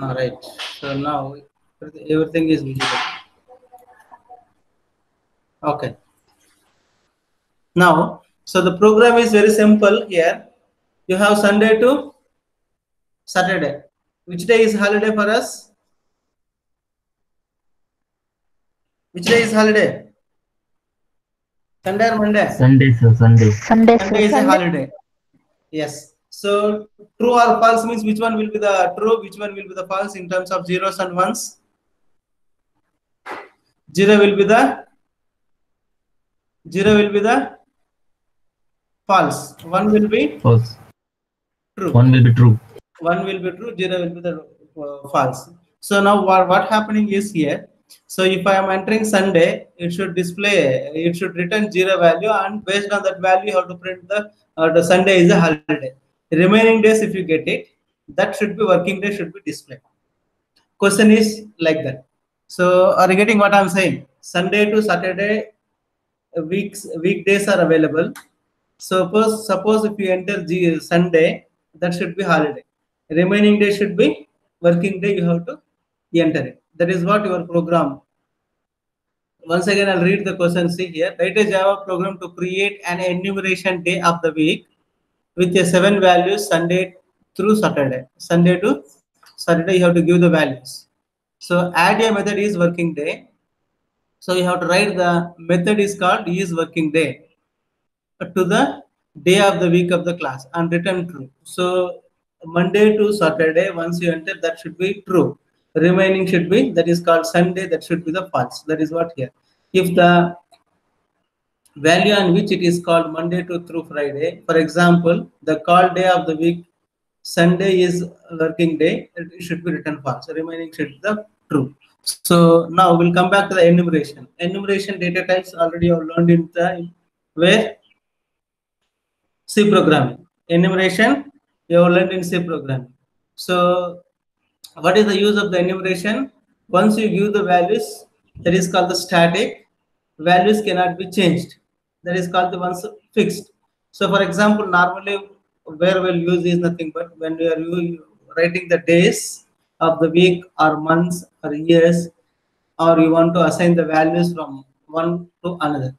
All right. So now everything is visible. Okay. Now, so the program is very simple here. You have Sunday to Saturday. Which day is holiday for us? Which day is holiday? Sunday or Monday? Sunday, sir. Sunday. Sunday, Sunday sir. is a holiday. Yes. So true or false means which one will be the true, which one will be the false in terms of zeros and ones? Zero will be the false. One will be False. true. One will be true. One will be true, zero will be the false. So now what happening is here. So if I am entering Sunday, it should display, it should return zero value, and based on that value, you have to print the Sunday is a holiday. Remaining days, if you get it, that should be working day should be displayed. Question is like that. So are you getting what I'm saying? Sunday to Saturday weekdays are available. Suppose if you enter Sunday, that should be holiday. Remaining day should be working day. You have to enter it. That is what your program. Once again, I'll read the question. See here. Write a Java program to create an enumeration day of the week with a 7 values Sunday through Saturday. Sunday to Saturday, you have to give the values. So add a method is working day. So you have to write the method is called is working day to the day of the week of the class and return true. So Monday to Saturday, once you enter, that should be true. Remaining should be, that is called Sunday, that should be the false. That is what here. If the value on which it is called Monday to through Friday, for example, the call day of the week, Sunday is working day, it should be written false. Remaining should be the true. So now we'll come back to the enumeration. Enumeration data types already you have learned in the where C programming. Enumeration you have learned in C programming. So what is the use of the enumeration? Once you give the values, that is called the static. Values cannot be changed. That is called the ones fixed. So for example, normally where we'll use is nothing but when we are writing the days of the week or months or years, or you want to assign the values from one to another.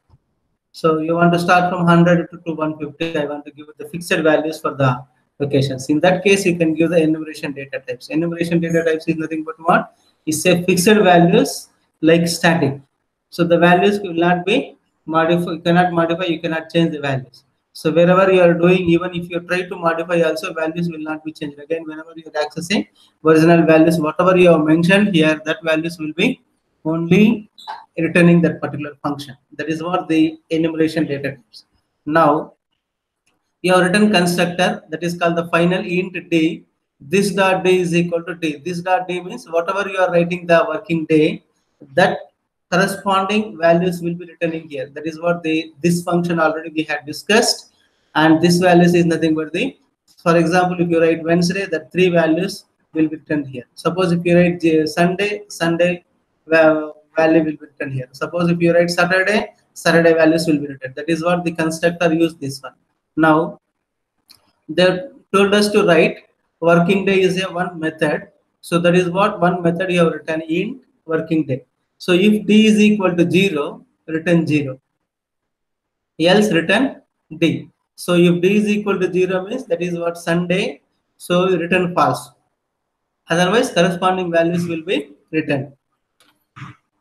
So you want to start from 100 to 150. I want to give the fixed values for the locations. In that case, you can give the enumeration data types. Enumeration data types is nothing but what? Is say fixed values like static. So the values will not be modified. You cannot modify. You cannot change the values. So wherever you are doing, even if you try to modify, also values will not be changed. Again, whenever you are accessing original values, whatever you have mentioned here, that values will be only returning that particular function. That is what the enumeration data types. Now you have written constructor that is called the final int day. This dot day is equal to day. This dot day means whatever you are writing the working day, that corresponding values will be returning here. That is what this function already we had discussed, and this values is nothing but the, for example, if you write Wednesday, that 3 values will be returned here. Suppose if you write Sunday value will be written here. Suppose if you write Saturday values will be written. That is what the constructor used this one. Now they told us to write working day is a one method. So that is what one method you have written in working day. So if d is equal to 0, return 0. Else return d. So if d is equal to 0 means that is what Sunday. So return false. Otherwise corresponding values will be written.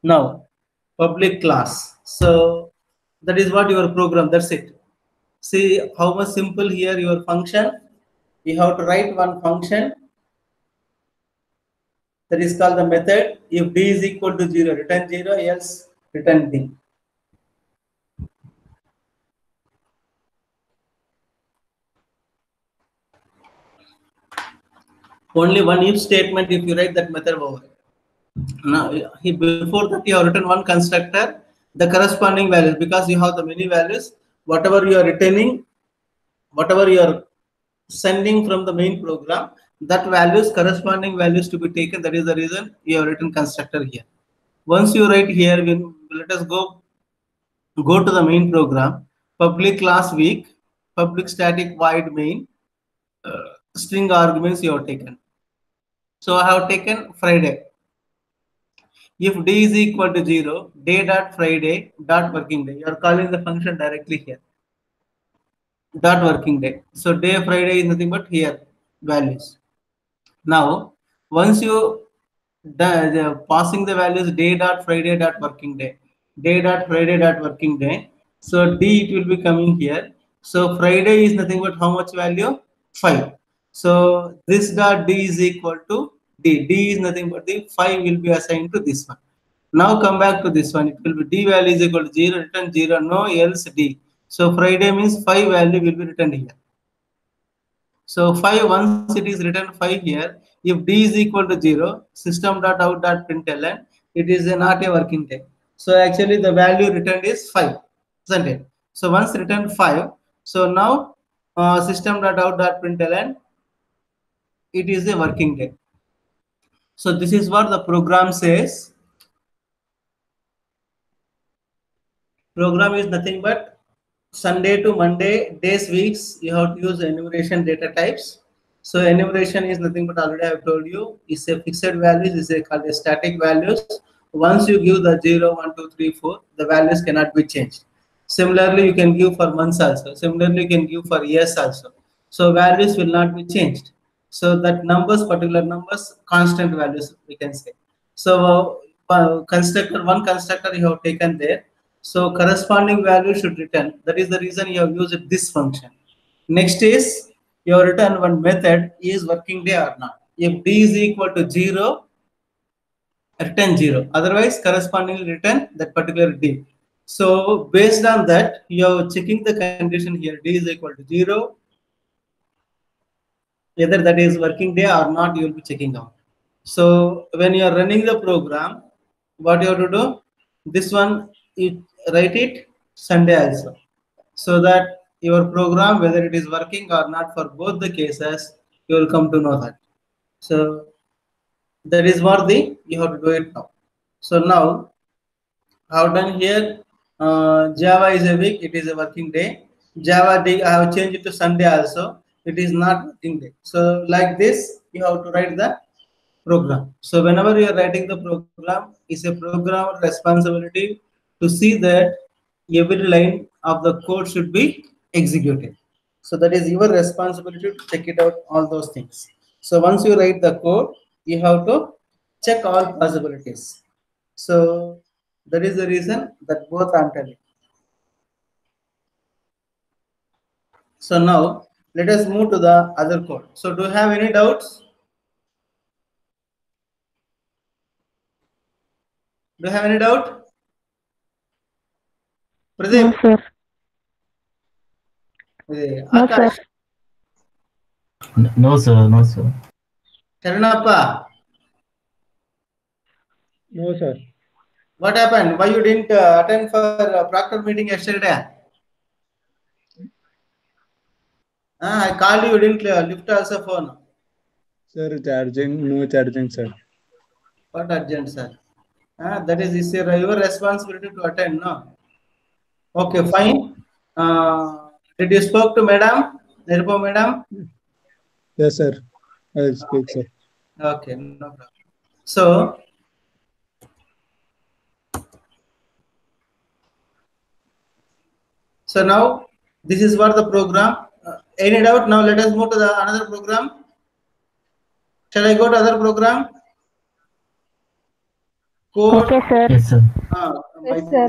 Now public class. So that is what your program. That's it. See how much simple here your function. You have to write one function that is called the method. If d is equal to 0, return 0, else return d. Only one if statement if you write that method over. Now before that you have written one constructor, the corresponding values, because you have the many values, whatever you are returning, whatever you are sending from the main program, that values corresponding values to be taken. That is the reason you have written constructor here. Once you write here, let us go to the main program. Public class week, public static void main, string arguments you have taken. So I have taken Friday. If d is equal to 0, day dot Friday dot working day. You are calling the function directly here. Dot working day. So day Friday is nothing but here values. Now, once you passing the values day dot Friday dot working day, day dot Friday dot working day. So d it will be coming here. So Friday is nothing but how much value? 5. So this dot d is equal to d. D is nothing but the 5 will be assigned to this one. Now come back to this one. It will be d value is equal to 0, return 0, no else d. So Friday means 5 value will be written here. So 5, once it is written 5 here, if d is equal to 0, system.out.println, it is not a working day. So actually the value returned is 5, isn't it? So once written 5, so now system.out.println, it is a working day. So this is what the program says. Program is nothing but Sunday to Monday, days, weeks, you have to use enumeration data types. So enumeration is nothing but already I have told you, is a fixed values, is a called a static values. Once you give the 0, 1, 2, 3, 4, the values cannot be changed. Similarly, you can give for months also. Similarly, you can give for years also. So values will not be changed. So that numbers, particular numbers, constant values we can say. So constructor, one constructor you have taken there. So corresponding value should return. That is the reason you have used this function. Next is your return one method is working day or not. If d is equal to 0, return 0. Otherwise, correspondingly return that particular d. So based on that, you are checking the condition here. D is equal to 0. Whether that is working day or not, you will be checking out. So when you are running the program, what you have to do? This one, you write it Sunday also, so that your program, whether it is working or not, for both the cases, you will come to know that. So that is what you have to do it now. So now, I have done here. Java is a week; it is a working day. Java day, I have changed it to Sunday also. It is not working day. So like this, you have to write the program. So whenever you are writing the program, it's a program responsibility to see that every line of the code should be executed. So that is your responsibility to check it out, all those things. So once you write the code, you have to check all possibilities. So that is the reason that both I'm telling. So now let us move to the other code. So do you have any doubts? Do you have any doubt? Pradeep? No, sir. No, sir. Akash? No, sir. No, sir. Sharanappa? No, sir. What happened? Why you didn't attend for Proctor meeting yesterday? I called you, you didn't lift also phone. Sir, charging, no charging, sir. What urgent, sir? That is your responsibility to attend, no? Okay, fine. Did you spoke to Madam? Nirupa Madam? Yes, sir. I'll speak, sir. Okay, no problem. So, now this is what the program. Any doubt? Now let us move to the another program. Shall I go to other program? Code. Okay, sir. Yes, sir. Yes, sir.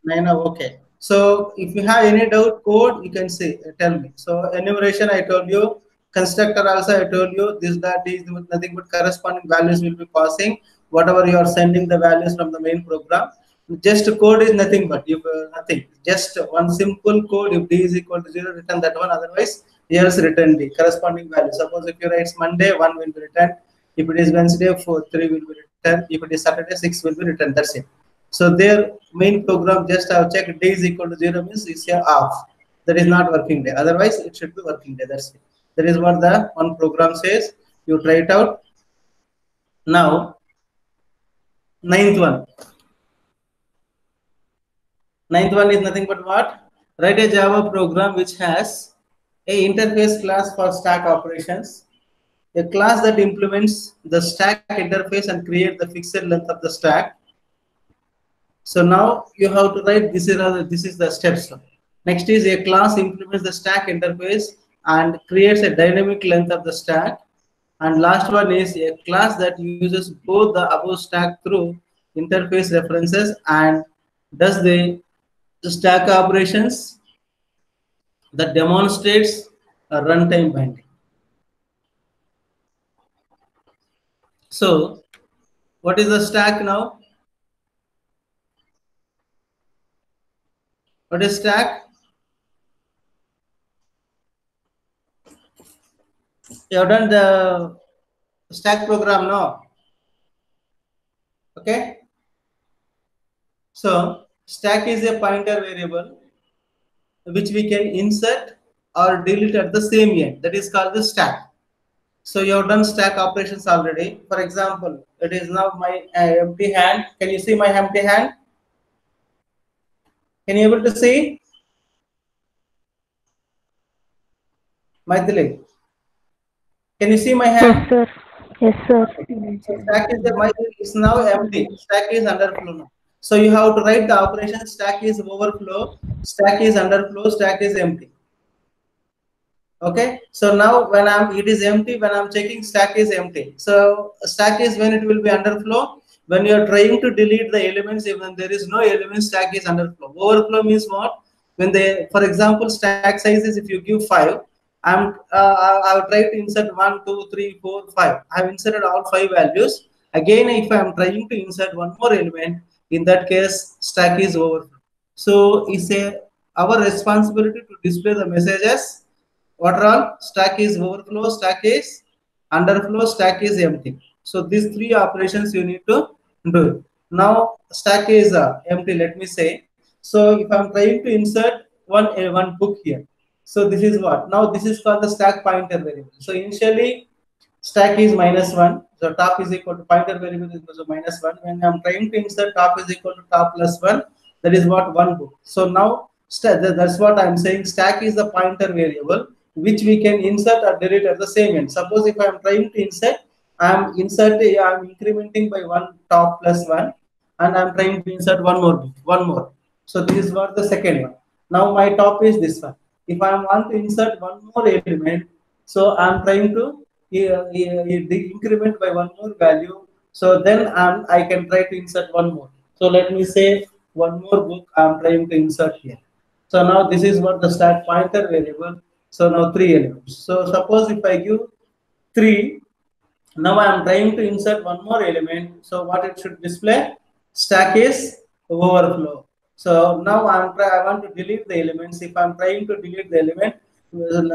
Naina, okay. So if you have any doubt code, you can say, tell me. So enumeration, I told you. Constructor also, I told you. This that is nothing but corresponding values will be passing. Whatever you are sending the values from the main program. Just code is nothing but nothing. Just one simple code. If d is equal to 0, return that one. Otherwise, here's return d corresponding value. Suppose if you write Monday, 1 will be returned. If it is Wednesday, 3 will be returned. If it is Saturday, 6 will be returned. That's it. So their main program just have checked d is equal to 0 means it's a off. That is not working day. Otherwise, it should be working day. That's it. That is what the one program says. You try it out. Now, ninth one. Ninth one is nothing but what? Write a Java program which has a interface class for stack operations. a class that implements the stack interface and create the fixed length of the stack. So now you have to write this is the steps. Next is a class implements the stack interface and creates a dynamic length of the stack. And last one is a class that uses both the above stack through interface references and does the stack operations that demonstrates a runtime binding. So what is the stack now? What is stack? You have done the stack program now. Okay. So stack is a pointer variable which we can insert or delete at the same end. That is called the stack. So you have done stack operations already. For example, it is now my empty hand. Can you see my empty hand? Can you able to see? Maithili, can you see my hand? Yes, sir. Yes, sir. So stack is now empty. Stack is underflow now. So you have to write the operation stack is overflow, stack is underflow, stack is empty. Okay. So now when it is empty, when I'm checking stack is empty. So stack is when it will be underflow. When you are trying to delete the elements, even there is no element, stack is underflow. Overflow means what? When for example, stack size is if you give 5, I'll try to insert 1, 2, 3, 4, 5. I have inserted all 5 values. Again, if I am trying to insert one more element, in that case, stack is overflow. So it's our responsibility to display the messages. What are all? Stack is overflow, stack is underflow, stack is empty. So these 3 operations you need to do. Now stack is empty. Let me say. So if I'm trying to insert one book here. So this is what? Now this is called the stack pointer variable. So initially stack is -1. So top is equal to pointer variable is equal to -1. When I'm trying to insert top is equal to top plus 1, that is what? One book. So now that's what I'm saying. Stack is the pointer variable which we can insert or delete at the same end. Suppose if I'm trying to insert, I'm incrementing by 1 top plus 1, and I'm trying to insert one more book, one more. So this is what the second one. Now my top is this one. If I want to insert one more element, so I'm trying to increment by one more value. So then I can try to insert one more. So let me say one more book I'm trying to insert here. So now this is what the stack pointer variable. So now 3 elements. So suppose if I give 3, now I am trying to insert one more element. So what it should display? Stack is overflow. So now I want to delete the elements. If I'm trying to delete the element,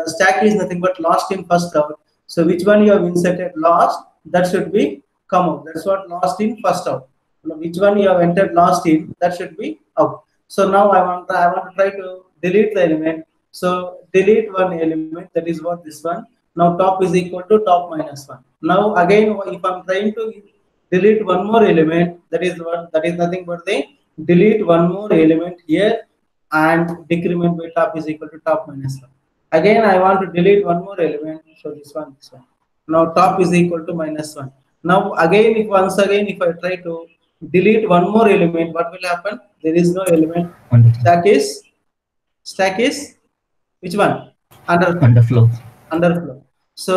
stack is nothing but lost in first out. So which one you have inserted lost, that should be come out. That's what lost in first out. Which one you have entered lost in, that should be out. So now I want to try to delete the element. So delete one element, that is what this one. Now top is equal to top minus 1. Now again, if I'm trying to delete one more element, that is nothing but the delete one more element here and decrement by top is equal to top minus 1. Again, I want to delete one more element. So this one. Now top is equal to -1. Now again, once again, if I try to delete one more element, what will happen? There is no element. Stack is which one? Underflow. So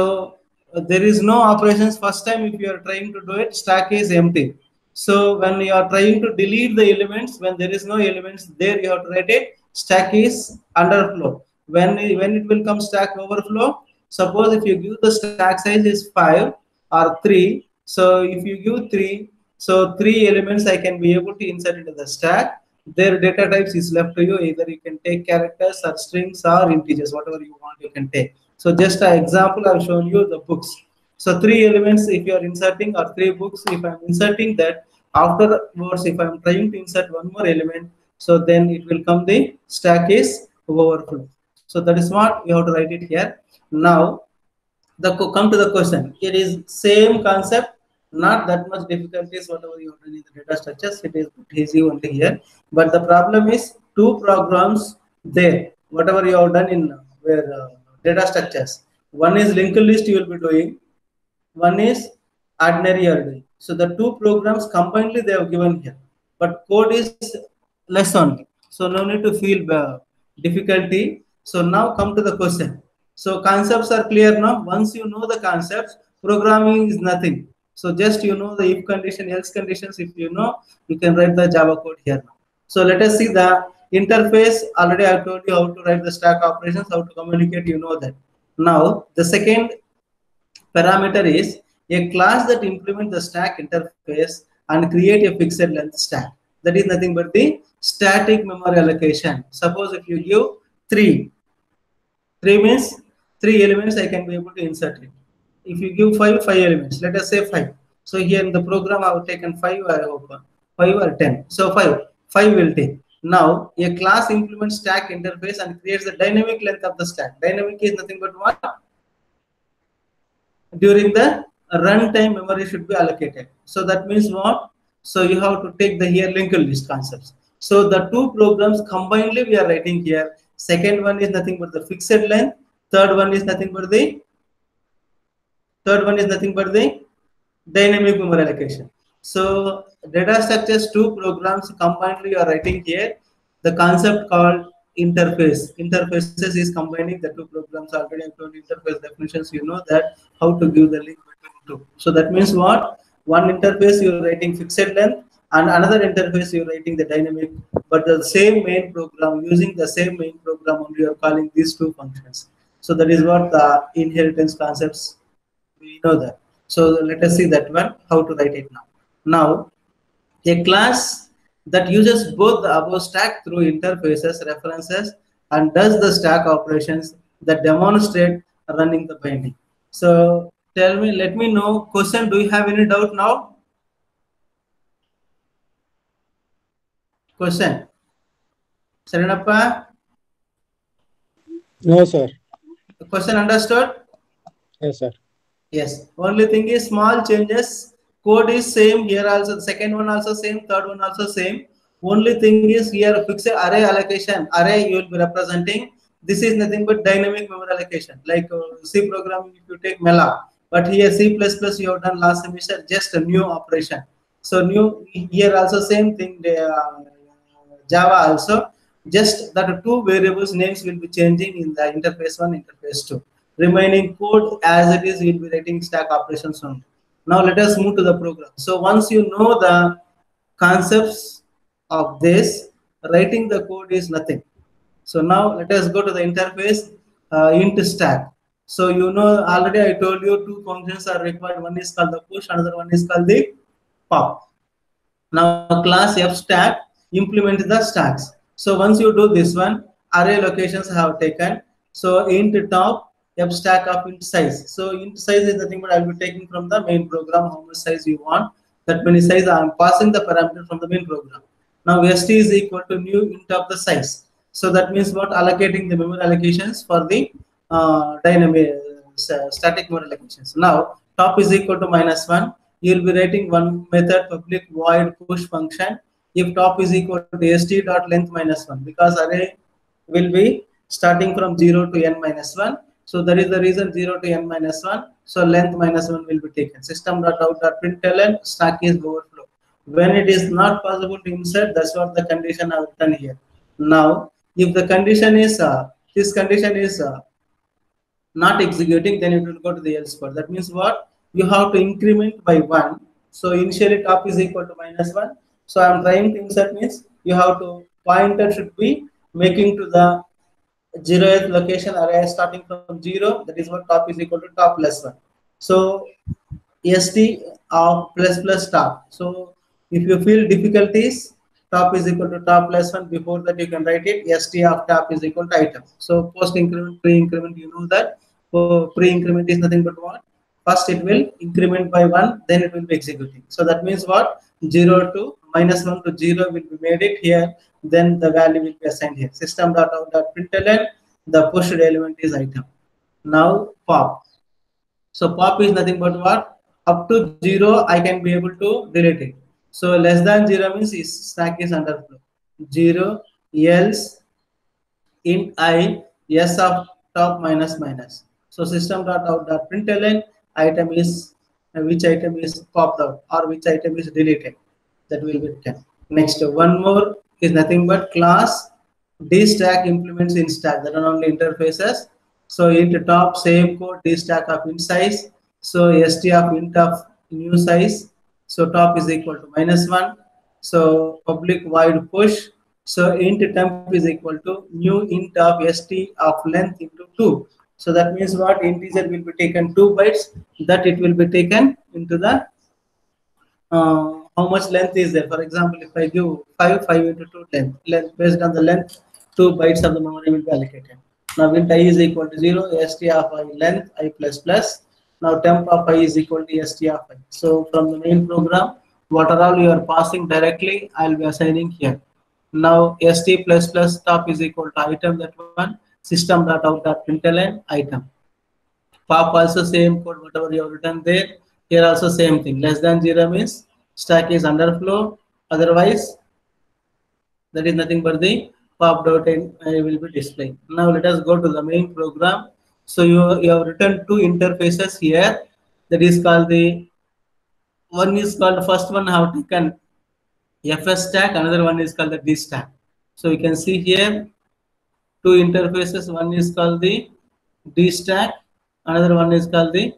there is no operations. First time if you are trying to do it, stack is empty. So when you are trying to delete the elements, when there is no elements there, you have to write it. Stack is underflow. When it will come stack overflow, suppose if you give the stack size is 5 or 3. So if you give 3, so 3 elements I can be able to insert into the stack. Their data types is left to you. Either you can take characters or strings or integers, whatever you want you can take. So just an example, I've shown you the books. So 3 elements if you are inserting, or 3 books if I'm inserting that. Afterwards, if I'm trying to insert one more element, so then it will come the stack is overflow. So that is what you have to write it here. Now come to the question. It is same concept, not that much difficulties. Whatever you have done in the data structures, it is easy only here. But the problem is 2 programs there. Whatever you have done in where data structures. One is linked list you will be doing. one is ordinary array. So the two programs combinedly they have given here, but code is less only. So no need to feel difficulty. So now come to the question. So concepts are clear now. Once you know the concepts, programming is nothing. So just you know the if condition, else conditions. If you know, you can write the Java code here now. So let us see the interface. Already I told you how to write the stack operations, how to communicate. You know that. Now the second parameter is a class that implement the stack interface and create a fixed length stack. That is nothing but the static memory allocation. Suppose if you give three means three elements, I can be able to insert it. If you give five elements, let us say five. So here in the program, I have taken five, I hope, 5 or 10. So five will take. Now a class implements stack interface and creates the dynamic length of the stack. Dynamic is nothing but what? During the runtime memory should be allocated. So that means what? So you have to take the here linked list concepts. So the two programs combinedly we are writing here. Second one is nothing but the fixed length. Third one is nothing but the dynamic memory allocation. So data structures two programs combinedly you are writing here. The concept called interface. Interfaces is combining the two programs. Already I told interface definitions. You know that how to give the link between two. So that means what? One interface you are writing fixed length and another interface you are writing the dynamic, but the same main program, using the same main program only you are calling these two functions. So that is what the inheritance concepts, we know that. So let us see that one, how to write it now. Now, a class that uses both the above stack through interfaces, references, and does the stack operations that demonstrate running the binding. So tell me, let me know. Question, do you have any doubt now? Question. Saranappa? No, sir. Question understood? Yes, sir. Yes. Only thing is small changes. Code is same here also. The second one also same. Third one also same. Only thing is here fixed array allocation. Array you will be representing. This is nothing but dynamic memory allocation. Like C programming, if you take malloc. But here C++ you have done last semester, just a new operation. So new here also same thing. Java also, just that two variables names will be changing in the interface 1, interface 2. Remaining code as it is, we'll be writing stack operations only. Now let us move to the program. So once you know the concepts of this, writing the code is nothing. So now let us go to the interface int stack. So you know already I told you two functions are required. One is called the push, another one is called the pop. Now class f stack implement the stacks. So once you do this one, array locations have taken. So int top f stack of int size. So int size is nothing but I'll be taking from the main program how much size you want. That many size I am passing the parameter from the main program. Now st is equal to new int of the size. So that means what? Allocating the memory allocations for the dynamic static memory allocations. Now top is equal to -1. You will be writing one method public void push function if top is equal to st.length -1, because array will be starting from 0 to n -1. So that is the reason 0 to n -1. So length -1 will be taken. System.out.println stack is overflow. When it is not possible to insert, that's what the condition I have written here. Now, if the condition is this condition is not executing, then it will go to the else part. That means what? You have to increment by 1. So initially top is equal to -1. So I am trying to insert means you have to pointer should be making to the 0th location array starting from 0. That is what top is equal to top +1. So st of ++ top. So if you feel difficulties, top is equal to top +1. Before that you can write it st of top is equal to item. So post increment, pre increment, you know that. So pre increment is nothing but what? First it will increment by 1, then it will be executing. So that means what? 0 to -1 to 0 will be made it here. Then the value will be assigned here. System.out.println, the pushed element is item. Now pop. So pop is nothing but what? Up to 0, I can be able to delete it. So less than 0 means stack is underflow. 0 else int I s of top -. So system.out.println item is which item is popped out or which item is deleted. That will be 10. Next, one more is nothing but class dstack implements in stack. That are only interfaces. So int top same code dstack of int size. So st of int of new size. So top is equal to -1. So public void push. So int temp is equal to new int of st of length into 2. So that means what, integer will be taken 2 bytes, that it will be taken into the how much length is there. For example, if I give 5 into 2 length based on the length, 2 bytes of the memory will be allocated. Now int I is equal to 0, st of I length I plus plus. Now temp of I is equal to st of I. So from the main program, what are all you are passing directly, I will be assigning here. Now st plus plus top is equal to item, that one, system.out.println item. Pop also same code, whatever you have written there. Here also same thing. Less than 0 means stack is underflow. Otherwise, that is nothing but the pop dot and will be displayed. Now let us go to the main program. So you have written two interfaces here. That is called the one is called, first one I have taken FS stack. Another one is called the D stack. So you can see here two interfaces. One is called the D stack. Another one is called the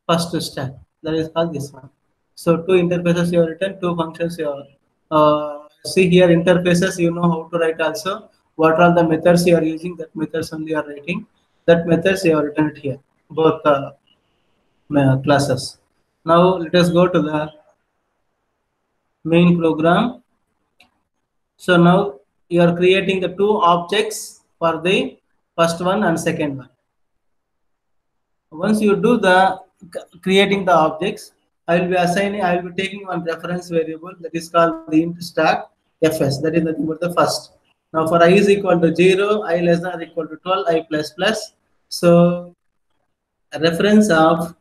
first stack. That is called this one. So two interfaces you have written, two functions you have. See here interfaces, you know how to write also. What are the methods you are using, that methods only you are writing. That methods you have written it here, both classes. Now let us go to the main program. So now you are creating the two objects for the first one and second one. Once you do the creating the objects, I will be taking one reference variable that is called the int stack fs. That is nothing but the first. Now for I is equal to 0, I less than or equal to 12, I plus plus. So a reference of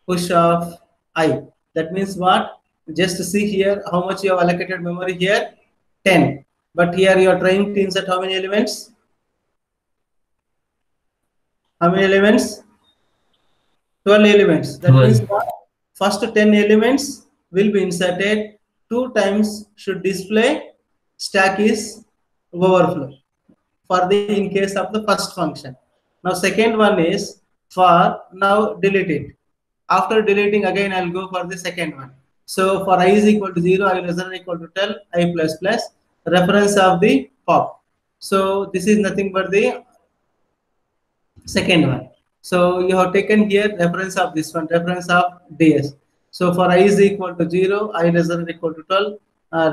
push of I. That means what? Just see here how much you have allocated memory here, 10. But here you are trying to insert how many elements? How many elements? 12 elements. That means what? First 10 elements will be inserted. 2 times should display stack is overflow for the in case of the first function. Now second one is for now delete it. After deleting again I'll go for the second one. So for I is equal to 0, I less than or equal to 12, I plus plus, reference of the pop. So this is nothing but the second one. So you have taken here reference of this one, reference of ds. So for I is equal to 0, I less than or equal to 12,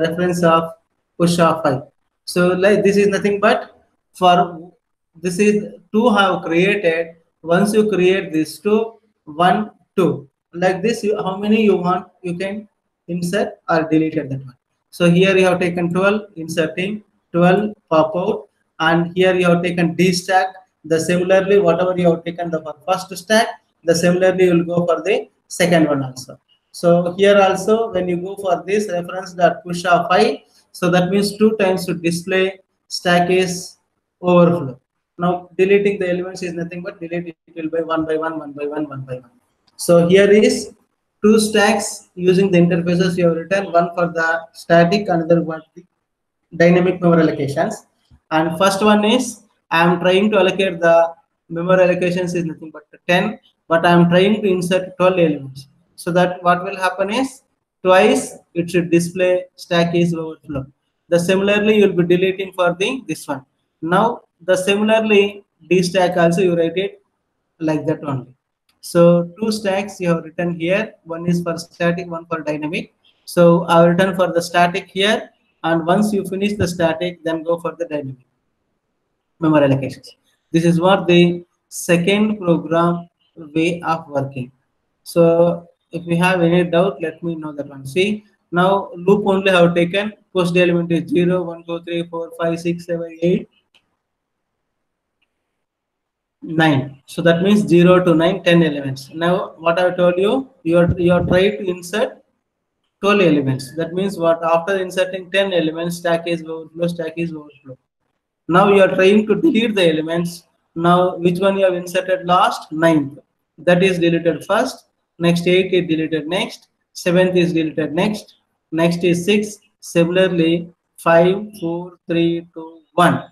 reference of push of I. So like this is nothing but for this is two have created. Once you create this two, 1, 2, like this, how many you want, you can insert or delete that one. So here you have taken 12, inserting 12 pop out, and here you have taken D stack. The similarly whatever you have taken the first stack, the similarly you will go for the second one also. So here also when you go for this reference that push of I, so that means 2 times to display stack is overflow. Now deleting the elements is nothing but delete it will by 1 by 1, 1 by 1, 1 by 1. So here is 2 stacks using the interfaces you have written, one for the static, another for the dynamic memory allocations. And first one is I am trying to allocate the memory allocations is nothing but 10, but I am trying to insert 12 elements. So that what will happen is twice it should display stack is overflow. The similarly you will be deleting for the this one. Now the similarly D stack also you write it like that only. So 2 stacks you have written here. One is for static, one for dynamic. So I have written for the static here, and once you finish the static, then go for the dynamic memory allocations. This is what the second program way of working. So if you have any doubt, let me know that one. See, now loop only have taken, post element is 0, 1, 2, 3, 4, 5, 6, 7, 8, 9. So that means 0 to 9, 10 elements. Now what I told you, you are trying to insert 12 elements. That means what, after inserting 10 elements, stack is overflow, stack is overflow. Now you are trying to delete the elements. Now which one you have inserted last? 9th. That is deleted first. Next 8 is deleted next. 7th is deleted next. Next is 6. Similarly, 5, 4, 3, 2, 1.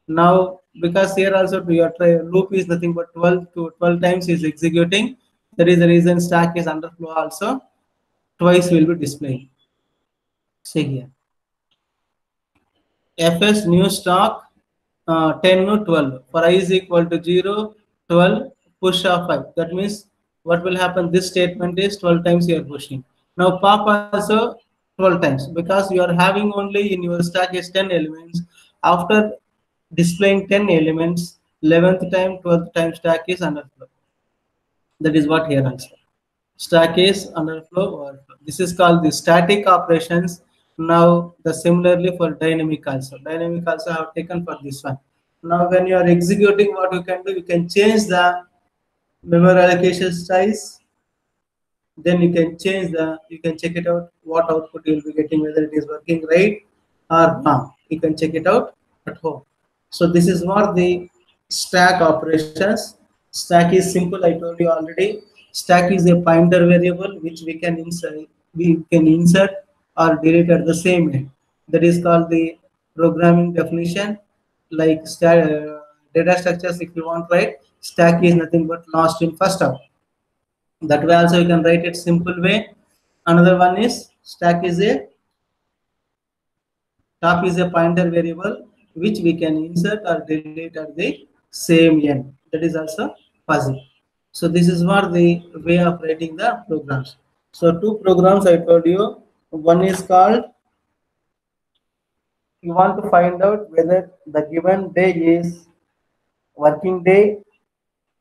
Now, because here also your loop is nothing but 12 to 12 times is executing. That is the reason stack is underflow also. Twice will be displaying. See here. Fs new stock 10 to 12. For I is equal to 0, 12, push of 5. That means what will happen? This statement is 12 times you are pushing. Now pop also 12 times because you are having only in your stack is 10 elements. After displaying 10 elements, 11th time, 12th time stack is underflow. That is what here also. Stack is underflow overflow. This is called the static operations. Now the similarly for dynamic also. Dynamic also have taken for this one. Now when you are executing, what you can do, you can change the memory allocation size. Then you can change you can check it out what output you will be getting, whether it is working right or wrong. You can check it out at home. So this is what the stack operations. Stack is simple, I told you already. Stack is a pointer variable which we can insert or delete at the same end. That is called the programming definition. Like data structures, if you want, right? Stack is nothing but last in first out. That way also you can write it simple way. Another one is stack is a top is a pointer variable which we can insert or delete at the same end. That is also possible. So this is what the way of writing the programs. So two programs I told you. One is called, you want to find out whether the given day is working day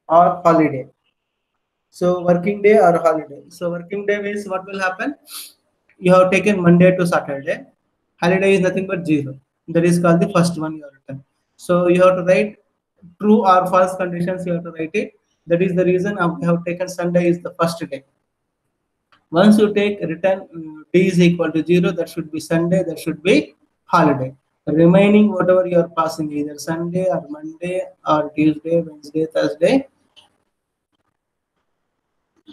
or holiday. So working day or holiday. So working day means what will happen? You have taken Monday to Saturday. Holiday is nothing but 0. That is called the first one you have written. So you have to write true or false conditions. You have to write it. That is the reason we have taken Sunday is the first day. Once you take return d is equal to 0, that should be Sunday. That should be holiday. Remaining whatever you are passing, either Sunday or Monday or Tuesday, Wednesday, Thursday,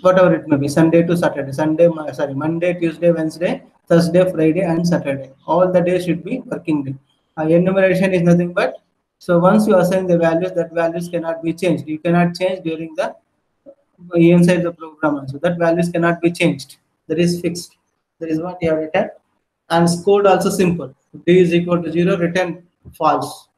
whatever it may be, Sunday to Saturday, Monday, Tuesday, Wednesday, Thursday, Friday, and Saturday. All the days should be working day. Enumeration is nothing but, so once you assign the values, that values cannot be changed. You cannot change during the inside the program also. That values cannot be changed. That is fixed. That is what you have written. And code also simple. D is equal to 0, return false.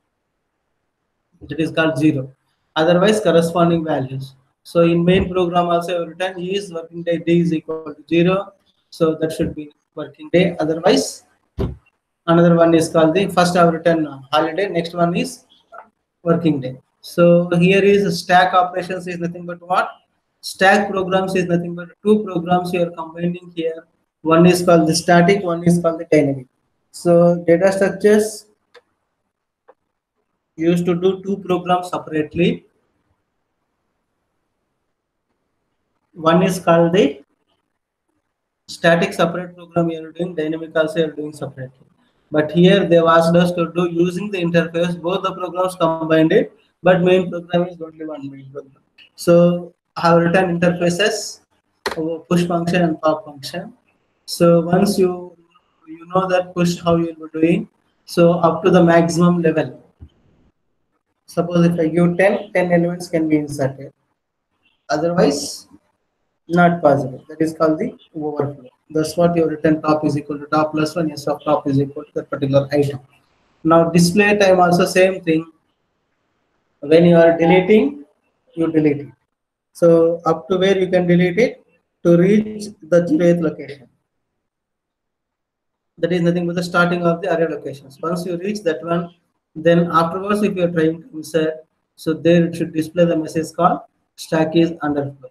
That is called 0. Otherwise, corresponding values. So in main program also written is working day d is equal to 0. So that should be working day. Otherwise, another one is called the first I have written holiday. Next one is working day. So here is stack operations is nothing but what? Stack programs is nothing but two programs you are combining here. One is called the static, one is called the dynamic. So data structures used to do two programs separately. One is called the static separate program you are doing, dynamic also you are doing separately. But here they have asked us to do using the interface, both the programs combined it, but main program is only one main program. So I have written interfaces, push function and pop function. So once you know that push how you will be doing, so up to the maximum level. Suppose if I give 10 elements can be inserted. Otherwise, not possible. That is called the overflow. That's what you have written top is equal to top plus 1, yes, of top is equal to that particular item. Now display time also same thing. When you are deleting, you delete it. So up to where you can delete it? To reach the 0th location. That is nothing but the starting of the array locations. Once you reach that one, then afterwards if you are trying to insert, so there it should display the message called stack is underflow.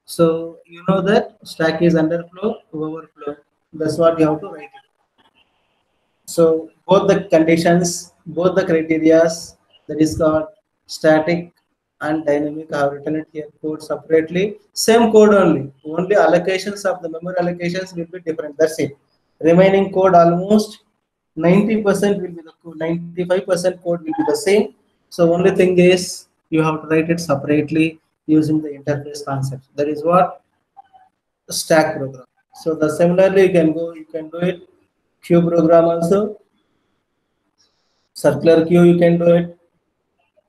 So you know that stack is underflow, overflow. That's what you have to write it. So both the conditions, both the criterias, that is called static and dynamic, I have written it here code separately. Same code only. Only allocations of the memory allocations will be different. That's it. Remaining code almost 90% will be the code, 95% code will be the same. So only thing is you have to write it separately using the interface concept. That is what stack program. So the similarly you can do it queue program also, circular queue you can do it,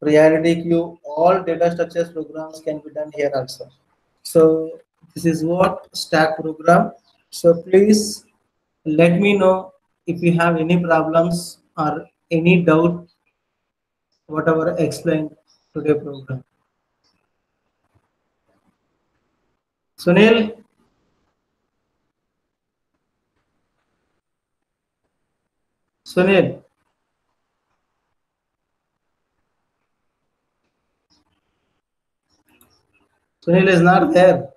priority queue, all data structures programs can be done here also. So this is what stack program. So please let me know if you have any problems or any doubt whatever explained today program. Sunil, Sunil, Sunil is not there.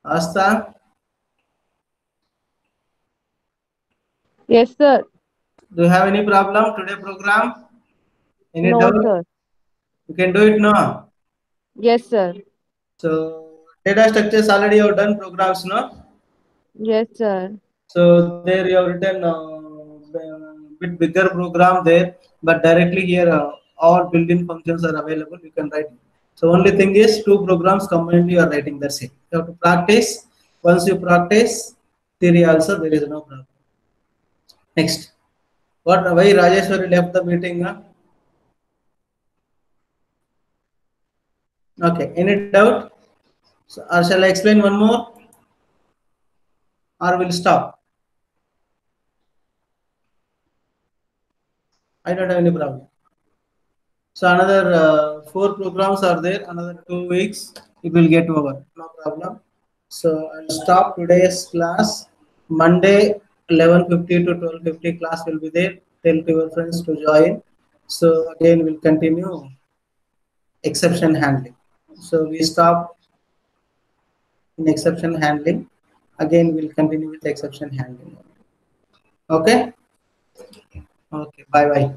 Asta, Yes, sir. do you have any problem today program? Any No, doubt? sir. You can do it now. Yes, sir. So data structures already you have done programs, no? Yes, sir. So there you have written bit bigger program there, but directly here all built-in functions are available. You can write. So only thing is two programs combined you are writing. That's it. You have to practice. Once you practice, theory also there is no problem. Next, what? Why Rajeshwari left the meeting? Huh? Okay. Any doubt? So, or shall I explain one more, or will stop? I don't have any problem. So another four programs are there. Another 2 weeks, it will get over. No problem. So I'll stop today's class. Monday, 11:50 to 12:50 class will be there. Tell to your friends to join. So again, we'll continue exception handling. So we stop in exception handling. Again, we'll continue with exception handling. Okay. Okay. Bye bye.